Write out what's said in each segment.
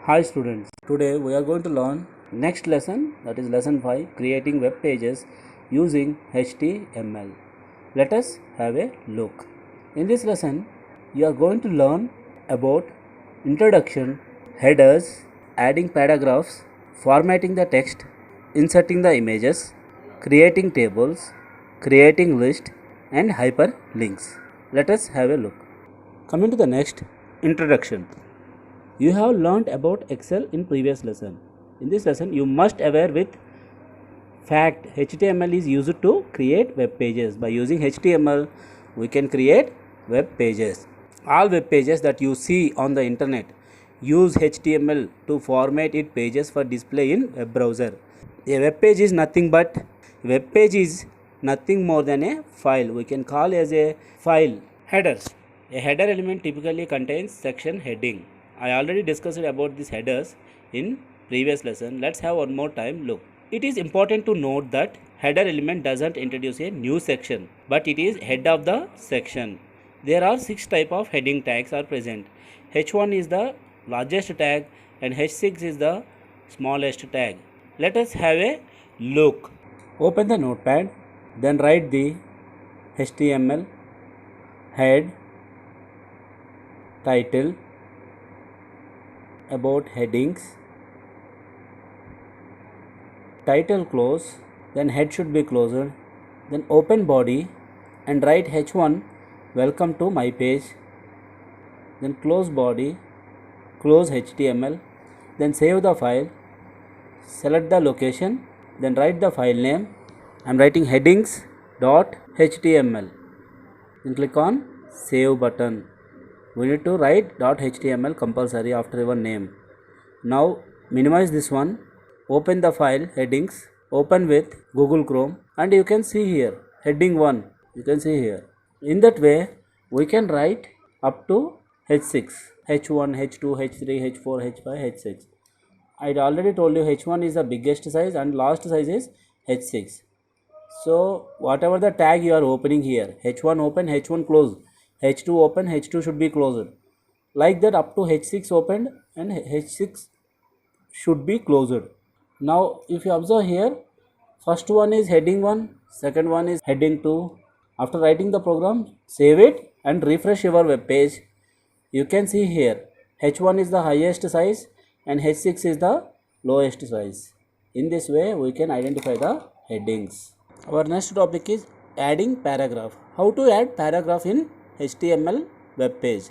Hi students, today we are going to learn next lesson, that is lesson 5, creating web pages using HTML. Let us have a look. In this lesson you are going to learn about introduction, headers, adding paragraphs, formatting the text, inserting the images, creating tables, creating list and hyperlinks. Let us have a look. Coming to the next, introduction. You have learnt about Excel in previous lesson. In this lesson you must aware with fact HTML is used to create web pages. By using HTML we can create web pages. All web pages that you see on the internet use HTML to format its pages for display in web browser. A web page is nothing more than a file. We can call as a file. Headers. A header element typically contains section heading. I already discussed about these headers in previous lesson. Let's have one more time look. It is important to note that header element doesn't introduce a new section, but it is head of the section. There are 6 types of heading tags are present. H1 is the largest tag and H6 is the smallest tag. Let us have a look. Open the notepad, then write the HTML head, title, about headings, title close, then head should be closed, then open body and write H1 welcome to my page, then close body, close HTML, then save the file, select the location, then write the file name. I am writing headings.html, then click on save button. We need to write .html compulsory after your name. Now minimize this one, open the file headings, open with Google Chrome and you can see here heading 1, you can see here. In that way we can write up to H6, H1, H2, H3, H4, H5, H6. I already told you H1 is the biggest size and last size is H6. So whatever the tag you are opening here, H1 open, H1 close, H2 open, H2 should be closed. Like that up to H6 opened and H6 should be closed. Now if you observe here, first one is heading 1, second one is heading 2. After writing the program, save it and refresh your web page. You can see here H1 is the highest size and H6 is the lowest size. In this way we can identify the headings. Our next topic is adding paragraph. How to add paragraph in HTML web page.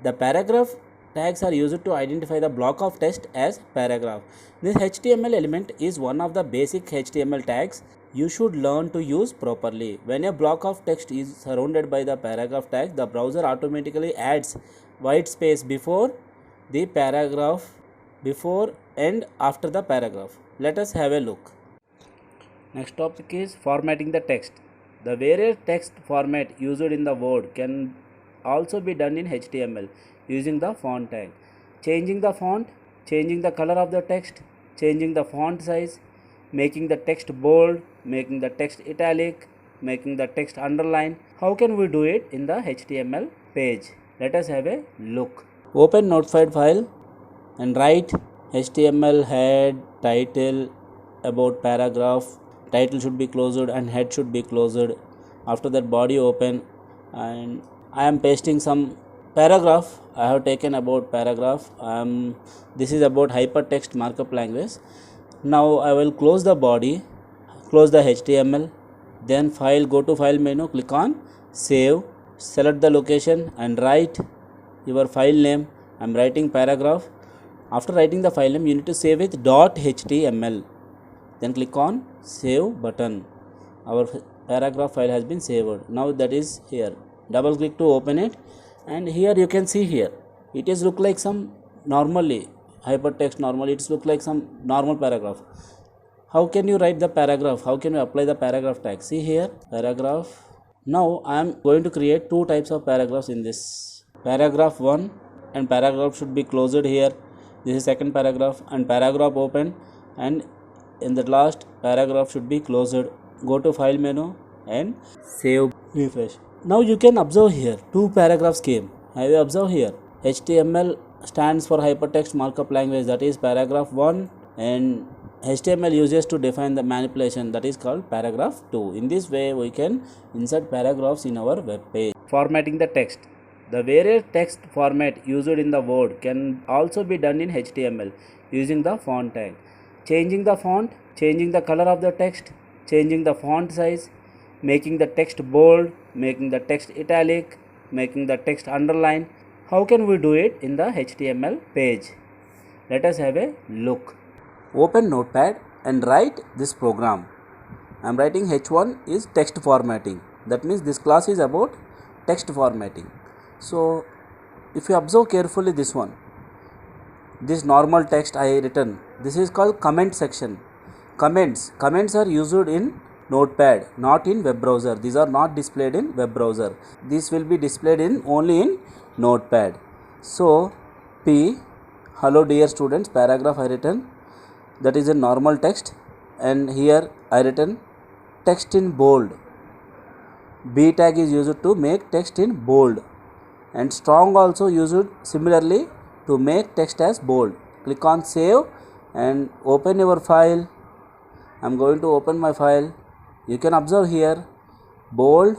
The paragraph tags are used to identify the block of text as paragraph. This HTML element is one of the basic HTML tags you should learn to use properly. When a block of text is surrounded by the paragraph tag, the browser automatically adds white space before the paragraph, before and after the paragraph. Let us have a look. Next topic is formatting the text. The various text format used in the Word can also be done in HTML using the font tag. Changing the font, changing the color of the text, changing the font size, making the text bold, making the text italic, making the text underline. How can we do it in the HTML page? Let us have a look. Open Notepad file and write HTML head, title, about paragraph. Title should be closed and head should be closed. After that body open and I am pasting some paragraph. I have taken about paragraph. This is about hypertext markup language. Now I will close the body, close the HTML, then file, go to file menu, click on save, select the location and write your file name. I am writing paragraph. After writing the file name you need to save with .html. Then click on save button. Our paragraph file has been saved. Now that is here. Double click to open it and here you can see here it is look like some normally hypertext normally it's look like some normal paragraph. How can you write the paragraph? How can you apply the paragraph tag? See here paragraph. Now I am going to create 2 types of paragraphs in this. Paragraph 1 and paragraph should be closed here. This is second paragraph and paragraph open and in the last paragraph should be closed. Go to file menu and save, refresh. Now you can observe here 2 paragraphs came. Have you observed here HTML stands for hypertext markup language, that is paragraph 1, and HTML uses to define the manipulation, that is called paragraph 2. In this way we can insert paragraphs in our web page. Formatting the text. The various text format used in the Word can also be done in HTML using the font tag. Changing the font, changing the color of the text, changing the font size, making the text bold, making the text italic, making the text underline. How can we do it in the HTML page? Let us have a look. Open Notepad and write this program. I am writing H1 is text formatting. That means this class is about text formatting. So if you observe carefully this one, this normal text I written, this is called comment section. Comments are used in Notepad, not in web browser. These are not displayed in web browser. This will be displayed in only in Notepad. So P, hello dear students, paragraph I written, that is a normal text, and here I written text in bold. B tag is used to make text in bold, and strong also used similarly to make text as bold. Click on save and open your file. I am going to open my file. You can observe here bold,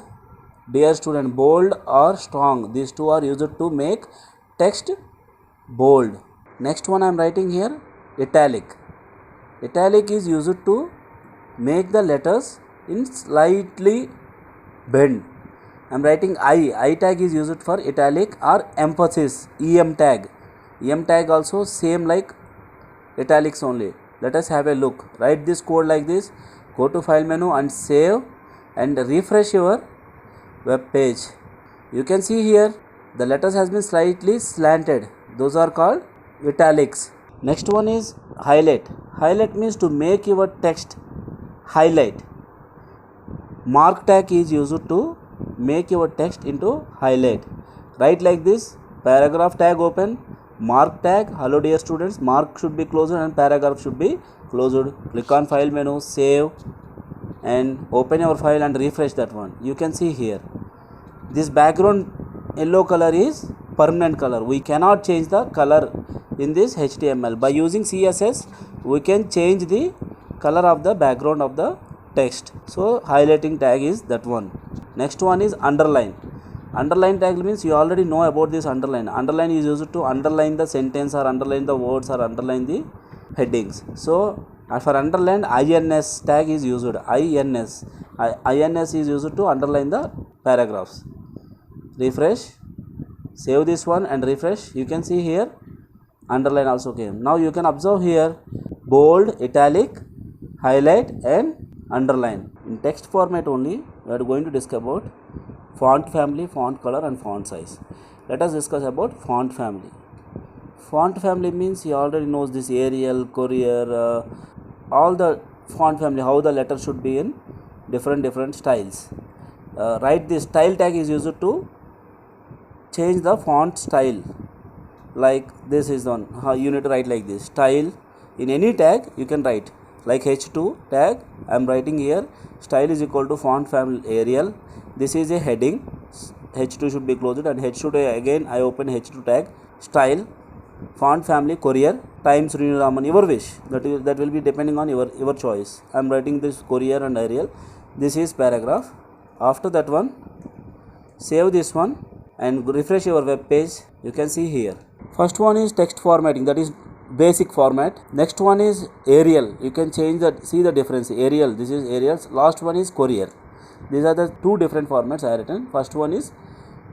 dear student, bold or strong, these two are used to make text bold. Next one I am writing here italic. Italic is used to make the letters in slightly bend. I am writing I tag is used for italic or emphasis, EM tag. EM tag also same like italics only. Let us have a look. Write this code like this. Go to file menu and save and refresh your web page. You can see here the letters has been slightly slanted. Those are called italics. Next one is highlight. Highlight means to make your text highlight. Mark tag is used to make your text into highlight. Write like this, paragraph tag open, mark tag, hello dear students, mark should be closed and paragraph should be closed. Click on file menu, save and open your file and refresh that one. You can see here this background yellow color is permanent color. We cannot change the color in this HTML. By using CSS we can change the color of the background of the text. So highlighting tag is that one. Next one is underline. Underline tag means you already know about this underline. Underline is used to underline the sentence or underline the words or underline the headings. So for underline INS tag is used. INS is used to underline the paragraphs. Refresh, save this one and refresh. You can see here underline also came. Now you can observe here bold, italic, highlight and underline. In text format only we are going to discuss about font family, font color and font size. Let us discuss about font family. Font family means you already knows this Arial, Courier, all the font family, how the letter should be in different styles. Write this style tag is used to change the font style. Like this is one, how you need to write like this style. In any tag you can write like H2 tag. I am writing here style is equal to font family Arial. This is a heading, H2 should be closed, and H2 again I open H2 tag, style, font family Courier, Times New Roman, your wish, that will be depending on your choice. I am writing this Courier and Arial. This is paragraph. After that one, save this one and refresh your web page. You can see here. First one is text formatting, that is basic format. Next one is Arial. You can change that, see the difference. Arial, this is Arial. Last one is Courier. These are the two different formats I written. First one is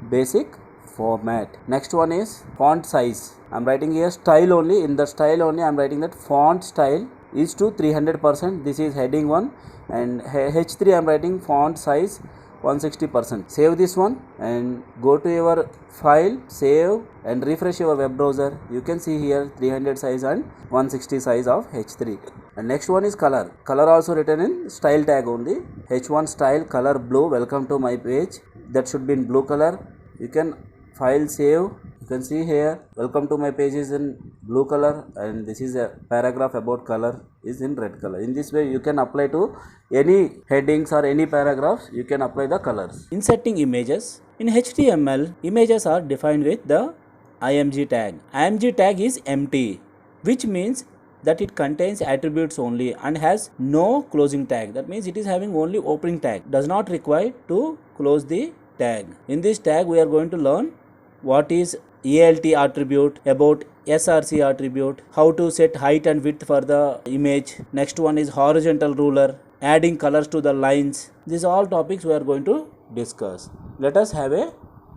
basic format. Next one is font size. I am writing here style only. In the style only I am writing that font style is to 300%. This is heading 1, and H3 I am writing font size 160%. Save this one and go to your file, save and refresh your web browser. You can see here 300 size and 160 size of H3. And next one is color. Color also written in style tag only. H1 style color blue. Welcome to my page. That should be in blue color. You can file save. You can see here welcome to my page is in blue color, and this is a paragraph about color is in red color. In this way you can apply to any headings or any paragraphs. You can apply the colors. Inserting images. In HTML, images are defined with the img tag. Img tag is empty, which means that it contains attributes only and has no closing tag. That means it is having only opening tag, does not require to close the tag. In this tag we are going to learn what is ALT attribute, about SRC attribute, how to set height and width for the image. Next one is horizontal ruler, adding colors to the lines. These are all topics we are going to discuss. Let us have a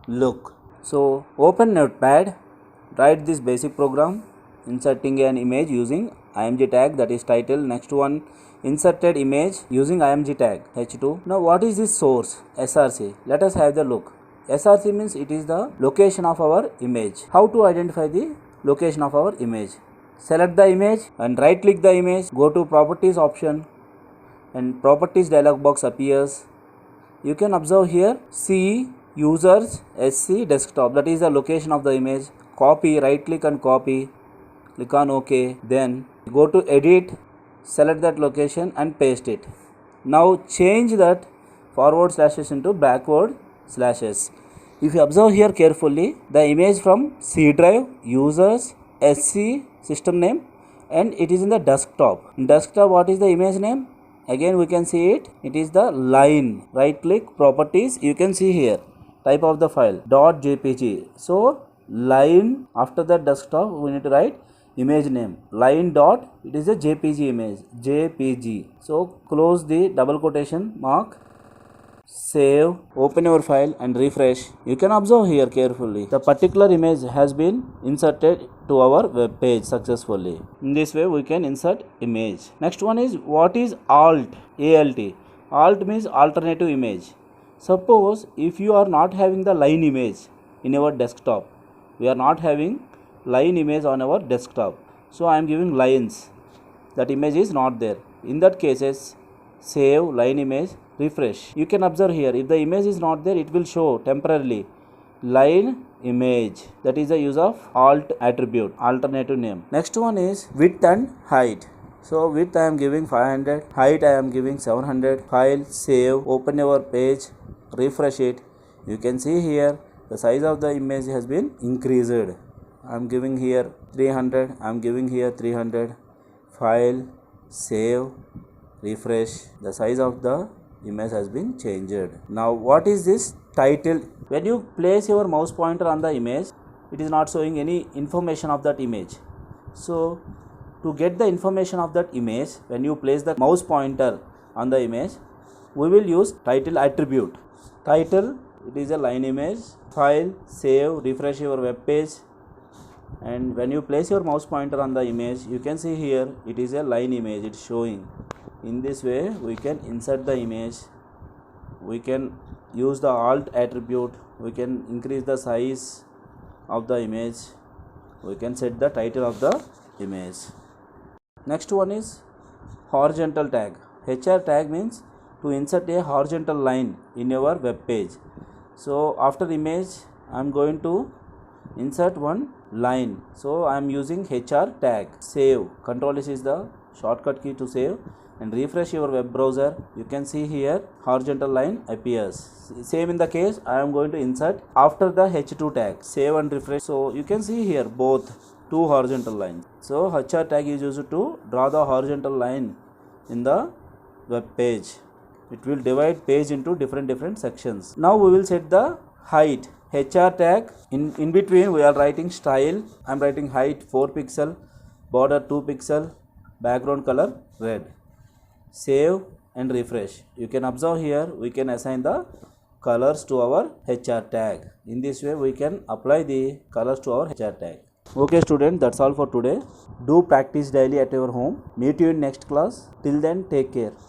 look. So open Notepad, write this basic program, inserting an image using img tag, that is title. Next one, inserted image using img tag h2. Now what is this source? SRC. Let us have the look. SRC means it is the location of our image. How to identify the location of our image? Select the image and right click the image, go to properties option, and properties dialog box appears. You can observe here C users SC desktop, that is the location of the image. Copy, right click and copy, click on OK, then go to edit, select that location and paste it. Now change that forward slashes into backward slashes. If you observe here carefully, the image from C drive, users, SC, system name, and it is in the desktop. In desktop, what is the image name? Again we can see it. It is the line. Right click, properties. You can see here type of the file .jpg. So line, after that desktop we need to write image name, line dot, it is a JPG image, JPG. So close the double quotation mark, save, open your file and refresh. You can observe here carefully, the particular image has been inserted to our web page successfully. In this way we can insert image. Next one is what is alt? Alt means alternative image. Suppose if you are not having the line image in our desktop, we are not having line image on our desktop, so I am giving lines, that image is not there. In that cases, save line image, refresh. You can observe here, if the image is not there, it will show temporarily line image. That is the use of alt attribute, alternative name. Next one is width and height. So width I am giving 500, height I am giving 700. File, save, open your page, refresh it. You can see here the size of the image has been increased. I am giving here 300, I am giving here 300. File, save, refresh. The size of the image has been changed. Now what is this title? When you place your mouse pointer on the image, it is not showing any information of that image. So to get the information of that image, when you place the mouse pointer on the image, we will use title attribute. Title, it is a line image. File, save, refresh your web page, and when you place your mouse pointer on the image, you can see here it is a line image, it's showing. In this way we can insert the image, we can use the alt attribute, we can increase the size of the image, we can set the title of the image. Next one is horizontal tag. HR tag means to insert a horizontal line in your web page. So after image I am going to insert one line, so I am using HR tag. Save, Ctrl S is the shortcut key to save, and refresh your web browser. You can see here horizontal line appears. Same in the case I am going to insert after the H2 tag. Save and refresh. So you can see here both two horizontal lines. So HR tag is used to draw the horizontal line in the web page. It will divide page into different sections. Now we will set the height. HR tag, in between we are writing style. I am writing height 4 pixel, border 2 pixel, background color red. Save and refresh. You can observe here we can assign the colors to our HR tag. In this way we can apply the colors to our HR tag. Okay student, that's all for today. Do practice daily at your home. Meet you in next class. Till then, take care.